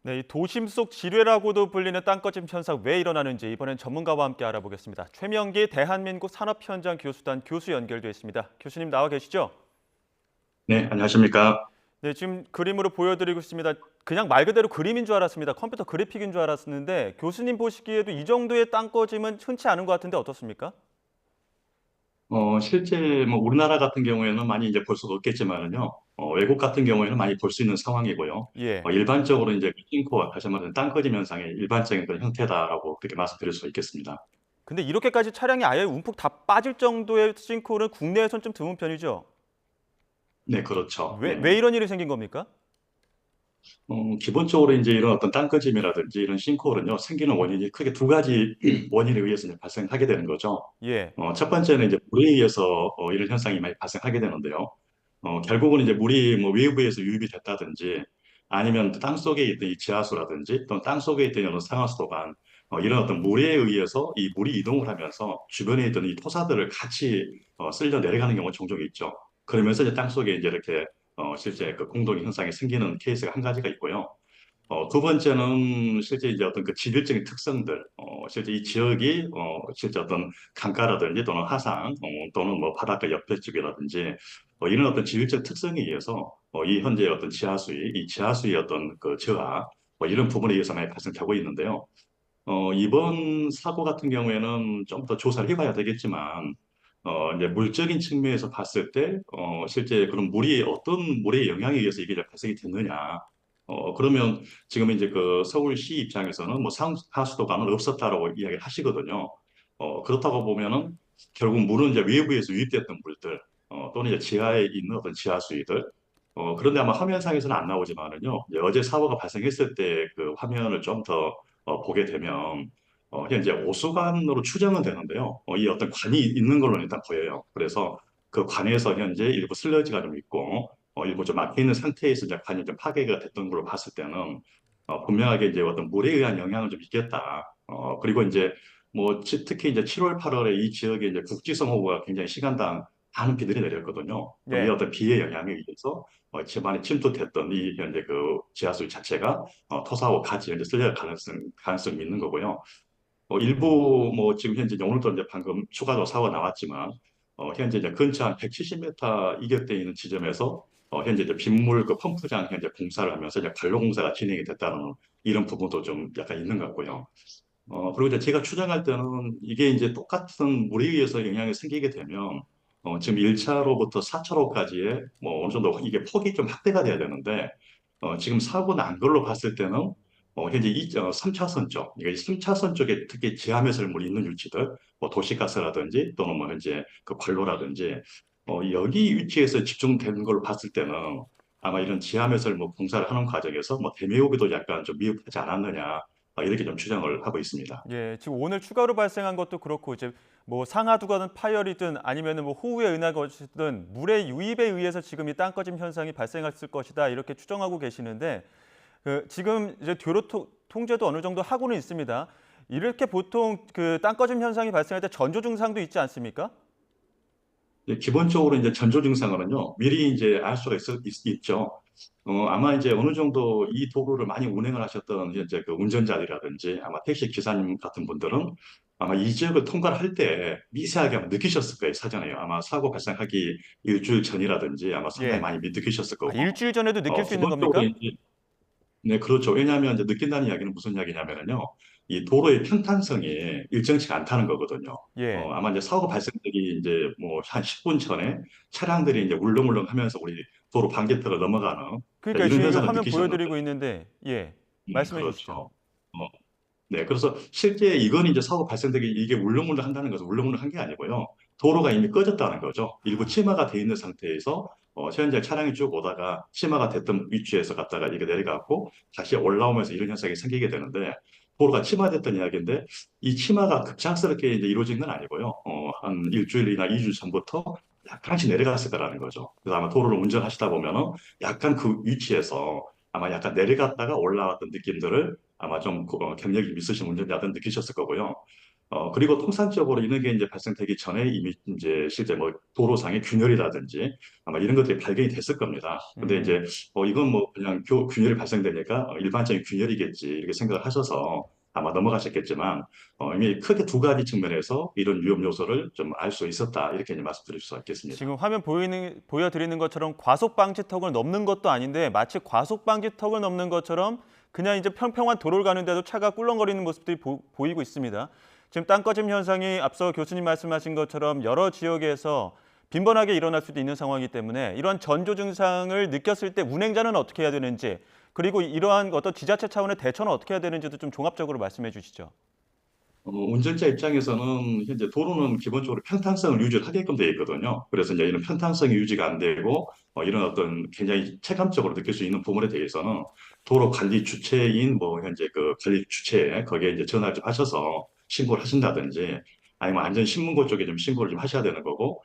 네, 이 도심 속 지뢰라고도 불리는 땅꺼짐 현상 왜 일어나는지 이번엔 전문가와 함께 알아보겠습니다. 최명기 대한민국 산업현장 교수단 교수 연결돼 있습니다. 교수님 나와 계시죠? 네, 안녕하십니까. 네, 지금 그림으로 보여드리고 있습니다. 그냥 말 그대로 그림인 줄 알았습니다. 컴퓨터 그래픽인 줄 알았는데 교수님 보시기에도 이 정도의 땅꺼짐은 흔치 않은 것 같은데 어떻습니까? 실제 뭐 우리나라 같은 경우에는 많이 이제 볼 수가 없겠지만은요, 외국 같은 경우에는 많이 볼 수 있는 상황이고요. 예. 일반적으로 이제 싱크와 다시 말하면 땅꺼짐 현상의 일반적인 그런 형태다라고 그렇게 말씀드릴 수 있겠습니다. 근데 이렇게까지 차량이 아예 움푹 다 빠질 정도의 싱크홀은 국내에선 좀 드문 편이죠. 네, 그렇죠. 왜 네. 이런 일이 생긴 겁니까? 기본적으로 이제 이런 어떤 땅꺼짐이라든지 이런 싱크홀은요, 생기는 원인이 크게 두 가지 원인에 의해서 이제 발생하게 되는 거죠. 예. 첫 번째는 이제 물에 의해서 이런 현상이 많이 발생하게 되는데요. 결국은 이제 물이 뭐 외부에서 유입이 됐다든지 아니면 땅 속에 있던 이 지하수라든지 또는 땅 속에 있던 이런 상하수도관 이런 어떤 물에 의해서 이 물이 이동을 하면서 주변에 있던 이 토사들을 같이 쓸려 내려가는 경우가 종종 있죠. 그러면서 이제 땅 속에 이제 이렇게 실제 그 공동 현상이 생기는 케이스가 한 가지가 있고요. 두 번째는 실제 이제 어떤 그 지질적인 특성들, 실제 이 지역이 실제 어떤 강가라든지 또는 하상, 또는 뭐 바닷가 옆에 쪽이라든지 이런 어떤 지질적 특성에 의해서 이 현재 어떤 지하수위, 이 지하수의 어떤 그 저하, 이런 부분에 의해서 많이 발생하고 있는데요. 이번 사고 같은 경우에는 좀 더 조사를 해봐야 되겠지만, 이제 물적인 측면에서 봤을 때, 실제 그런 물이 어떤 물의 영향에 의해서 이게 발생이 됐느냐. 그러면 지금 이제 그 서울시 입장에서는 뭐 상하수도관은 없었다라고 이야기를 하시거든요. 그렇다고 보면은 결국 물은 이제 외부에서 유입됐던 물들, 또는 이제 지하에 있는 어떤 지하수위들, 그런데 아마 화면상에서는 안 나오지만은요, 이제 어제 사고가 발생했을 때 그 화면을 좀 더 보게 되면 현재 오수관으로 추정은 되는데요. 이 어떤 관이 있는 걸로 일단 보여요. 그래서 그 관에서 현재 일부 슬러지가 좀 있고 일부 좀 막혀 있는 상태에서 이제 관이 좀 파괴가 됐던 걸로 봤을 때는 분명하게 이제 어떤 물에 의한 영향은 좀 있겠다. 그리고 이제 뭐 특히 이제 7월, 8월에 이 지역에 이제 국지성호우가 굉장히 시간당 많은 비들이 내렸거든요. 이 예. 어떤 비의 영향에 의해서 집안에 침투됐던 이 현재 그 지하수 자체가 토사하고 같이 이제 쓸려갈 가능성이 있는 거고요. 일부 뭐 지금 현재 이제 오늘도 이제 방금 추가로 사고가 나왔지만 현재 이제 근처 한 170m 이격되어 있는 지점에서 현재 이제 빗물 그 펌프장 현재 공사를 하면서 이제 관로 공사가 진행이 됐다는 이런 부분도 좀 약간 있는 것 같고요. 그리고 이제 제가 추정할 때는 이게 이제 똑같은 물에 의해서 영향이 생기게 되면 지금 1차로부터 4차로까지의 뭐 어느 정도 이게 폭이 좀 확대가 돼야 되는데 지금 사고 난 걸로 봤을 때는 현재 3차선 쪽, 그러니까 이 3차선 쪽에 특히 지하매설물이 있는 위치들, 뭐 도시가스라든지 또는 뭐 현재 그 관로라든지 여기 위치에서 집중되는 걸로 봤을 때는 아마 이런 지하매설물 공사를 하는 과정에서 뭐 대매호비도 약간 좀 미흡하지 않았느냐 이렇게 좀 추정을 하고 있습니다. 예, 지금 오늘 추가로 발생한 것도 그렇고 이제 뭐 상하두가는 파열이든 아니면은 뭐 호우에 의한 것이든 물의 유입에 의해서 지금 이 땅꺼짐 현상이 발생했을 것이다 이렇게 추정하고 계시는데 그 지금 이제 교로 통제도 어느 정도 하고는 있습니다. 이렇게 보통 그 땅꺼짐 현상이 발생할 때 전조 증상도 있지 않습니까? 기본적으로 이제 전조 증상으로는요, 미리 이제 알 수가 있죠. 아마 이제 어느 정도 이 도로를 많이 운행을 하셨던 이제 그 운전자들이라든지 아마 택시 기사님 같은 분들은 아마 이 지역을 통과를 할 때 미세하게 아마 느끼셨을 거예요, 사전에요. 아마 사고 발생하기 일주일 전이라든지 아마 상당히 예. 많이 느끼셨을 아, 거고, 일주일 전에도 느낄 수 있는 기본적으로 겁니까? 이제 네, 그렇죠. 왜냐하면 이제 느낀다는 이야기는 무슨 이야기냐면요. 이 도로의 평탄성이 일정치가 않다는 거거든요. 예. 아마 이제 사고 발생되기 이제 뭐 한 10분 전에 차량들이 이제 울렁울렁 하면서 우리 도로 방지턱을 넘어가는 그러니까 이런 지금 이거 현상을 화면 느끼셨는데, 보여드리고 있는데 예. 말씀해 주시죠. 그렇죠. 어, 네, 그래서 실제 이건 이제 사고 발생되기 이게 울렁울렁 한다는 것은 울렁울렁 한 게 아니고요. 도로가 이미 꺼졌다는 거죠. 일부 치마가 돼 있는 상태에서 현재 차량이 쭉 오다가 치마가 됐던 위치에서 갔다가 이게 내려가고 다시 올라오면서 이런 현상이 생기게 되는데 도로가 침하됐던 이야기인데 이 치마가 급작스럽게 이제 이루어진 건 아니고요. 한 일주일이나 2주 전부터 약간씩 내려갔을 거라는 거죠. 그래서 아마 도로를 운전하시다 보면은 약간 그 위치에서 아마 약간 내려갔다가 올라왔던 느낌들을 아마 좀 경력이 있으신 운전자들은 느끼셨을 거고요. 그리고 통상적으로 이런 게 이제 발생되기 전에 이미 이제 실제 뭐 도로상의 균열이라든지 아마 이런 것들이 발견이 됐을 겁니다. 근데 이제 이건 뭐 그냥 균열이 발생되니까 일반적인 균열이겠지 이렇게 생각을 하셔서 아마 넘어가셨겠지만 이미 크게 두 가지 측면에서 이런 위험 요소를 좀 알 수 있었다 이렇게 이제 말씀드릴 수 있겠습니다. 지금 화면 보여드리는 것처럼 과속 방지턱을 넘는 것도 아닌데 마치 과속 방지턱을 넘는 것처럼 그냥 이제 평평한 도로를 가는데도 차가 꿀렁거리는 모습들이 보이고 있습니다. 지금 땅꺼짐 현상이 앞서 교수님 말씀하신 것처럼 여러 지역에서 빈번하게 일어날 수도 있는 상황이기 때문에 이러한 전조 증상을 느꼈을 때 운행자는 어떻게 해야 되는지 그리고 이러한 어떤 지자체 차원의 대처는 어떻게 해야 되는지도 좀 종합적으로 말씀해 주시죠. 운전자 입장에서는 현재 도로는 기본적으로 평탄성을 유지하게끔 되어 있거든요. 그래서 이제 이런 평탄성이 유지가 안 되고 이런 어떤 굉장히 체감적으로 느낄 수 있는 부분에 대해서는 도로 관리 주체인 뭐 현재 그 관리 주체 거기에 이제 전화를 좀 하셔서 신고를 하신다든지 아니면 안전신문고 쪽에 좀 신고를 좀 하셔야 되는 거고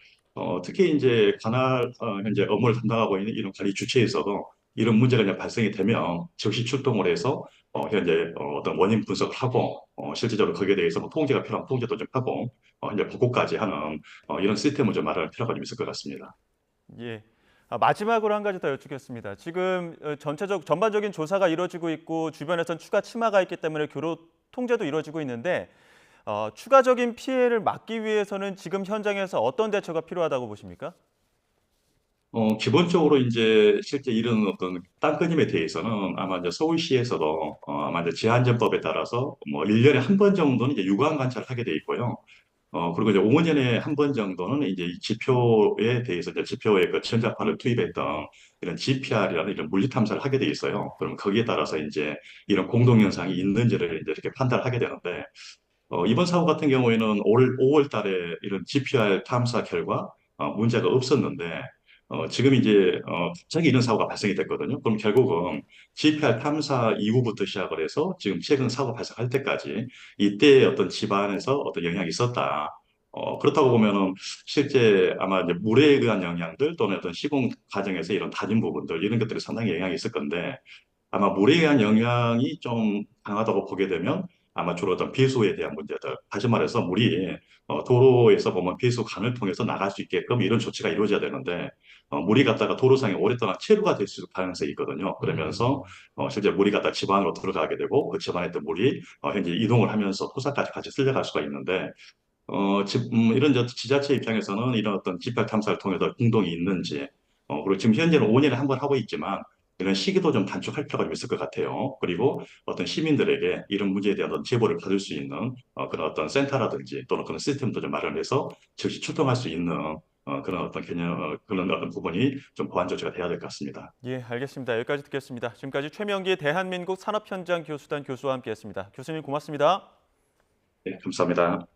특히 이제 관할 현재 업무를 담당하고 있는 이런 관리 주체에서도 이런 문제가 이제 발생이 되면 즉시 출동을 해서 현재 어떤 원인 분석을 하고 실질적으로 거기에 대해서 뭐 통제가 필요하면 통제도 좀 하고 이제 보고까지 하는 이런 시스템을 좀 마련할 필요가 좀 있을 것 같습니다. 예. 마지막으로 한 가지 더 여쭙겠습니다. 지금 전반적인 조사가 이루어지고 있고 주변에선 추가 치마가 있기 때문에 교로 통제도 이루어지고 있는데 추가적인 피해를 막기 위해서는 지금 현장에서 어떤 대처가 필요하다고 보십니까? 기본적으로 이제 실제 이런 어떤 땅 끊임에 대해서는 아마 이제 서울시에서도 아마 이제 제한점법에 따라서 뭐 1년에 한 번 정도는 이제 유관 관찰을 하게 돼 있고요. 그리고 이제 5년에 한 번 정도는 이제 이 지표에 대해서 이제 지표에 그 전자파를 투입했던 이런 GPR이라는 이런 물리 탐사를 하게 돼 있어요. 그럼 거기에 따라서 이제 이런 공동 현상이 있는지를 이제 이렇게 판단하게 되는데 이번 사고 같은 경우에는 올 5월 달에 이런 GPR 탐사 결과 문제가 없었는데 지금 이제 갑자기 이런 사고가 발생이 됐거든요. 그럼 결국은 GPR 탐사 이후부터 시작을 해서 지금 최근 사고 발생할 때까지 이때 어떤 집안에서 어떤 영향이 있었다. 그렇다고 보면은 실제 아마 이제 물에 의한 영향들 또는 어떤 시공 과정에서 이런 다진 부분들 이런 것들이 상당히 영향이 있을 건데 아마 물에 의한 영향이 좀 강하다고 보게 되면 아마 주로 어떤 배수에 대한 문제들, 다시 말해서 물이 도로에서 보면 배수관을 통해서 나갈 수 있게끔 이런 조치가 이루어져야 되는데 물이 갔다가 도로상에 오랫동안 체류가 될 수 있을 가능성이 있거든요. 그러면서 실제 물이 갔다 집 안으로 들어가게 되고 그 집 안에 있던 물이 현재 이동을 하면서 토사까지 같이 쓸려갈 수가 있는데 이런 지자체 입장에서는 이런 어떤 지표 탐사를 통해서 공동이 있는지, 그리고 지금 현재는 5년에 한 번 하고 있지만, 이런 시기도 좀 단축할 필요가 좀 있을 것 같아요. 그리고 어떤 시민들에게 이런 문제에 대한 어떤 제보를 받을 수 있는 그런 어떤 센터라든지 또는 그런 시스템도 좀 마련해서 즉시 출동할 수 있는 그런 어떤 개념, 그런 어떤 부분이 좀 보완 조치가 돼야 될 것 같습니다. 예, 알겠습니다. 여기까지 듣겠습니다. 지금까지 최명기 대한민국 산업현장 교수단 교수와 함께했습니다. 교수님 고맙습니다. 네, 감사합니다.